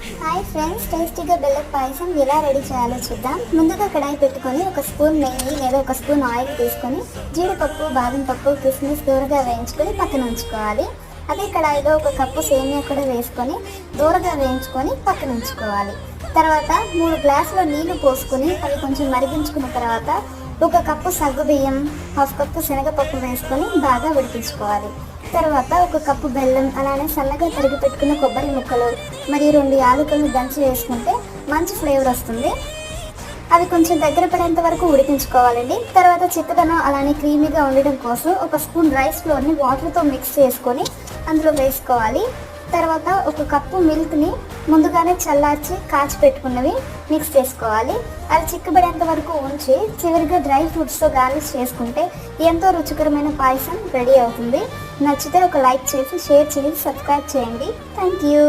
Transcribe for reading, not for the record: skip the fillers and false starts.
Hi friends, టేస్టీగా బెల్లం పాయసం ఎలా రెడీ చేయాలో చూద్దాం. ముందుగా కడాయి పెట్టుకొని ఒక స్పూన్ నెయ్యి లేదా ఒక స్పూన్ ఆయిల్ తీసుకొని జీడిపప్పు, బాదం పప్పు, కిస్మిస్ దూరగా వేయించుకొని పక్కన ఉంచుకోవాలి. అదే కడాయిలో ఒక కప్పు సేమియా కూడా వేసుకొని దూరగా వేయించుకొని పక్కన ఉంచుకోవాలి. తర్వాత 3 గ్లాసుల నీళ్లు పోసుకొని అవి కొంచెం మరిగించుకున్న తర్వాత ఒక కప్పు సగ్గుబియ్యం, హాఫ్ కప్పు శనగపప్పు వేసుకొని బాగా ఉడికించుకోవాలి. తర్వాత ఒక కప్పు బెల్లం, అలానే సన్నగా తరిగి పెట్టుకున్న కొబ్బరి ముక్కలు మరియు 2 యాలకులను దంచి వేసుకుంటే మంచి ఫ్లేవర్ వస్తుంది. అవి కొంచెం దగ్గర పడేంత వరకు ఉడికించుకోవాలండి. తర్వాత చిక్కదనం అలానే క్రీమీగా ఉండడం కోసం ఒక స్పూన్ రైస్ ఫ్లోర్ని వాటర్తో మిక్స్ చేసుకొని అందులో వేసుకోవాలి. తర్వాత ఒక కప్పు మిల్క్ని ముందుగానే చల్లార్చి కాచి పెట్టుకున్నవి మిక్స్ చేసుకోవాలి. అది చిక్కబడేంత వరకు ఉంచి చివరిగా డ్రై ఫ్రూట్స్తో గార్నిష్ చేసుకుంటే ఎంతో రుచికరమైన పాయసం రెడీ అవుతుంది. నచ్చితే ఒక లైక్ చేసి షేర్ చేసి సబ్స్క్రైబ్ చేయండి. Thank you.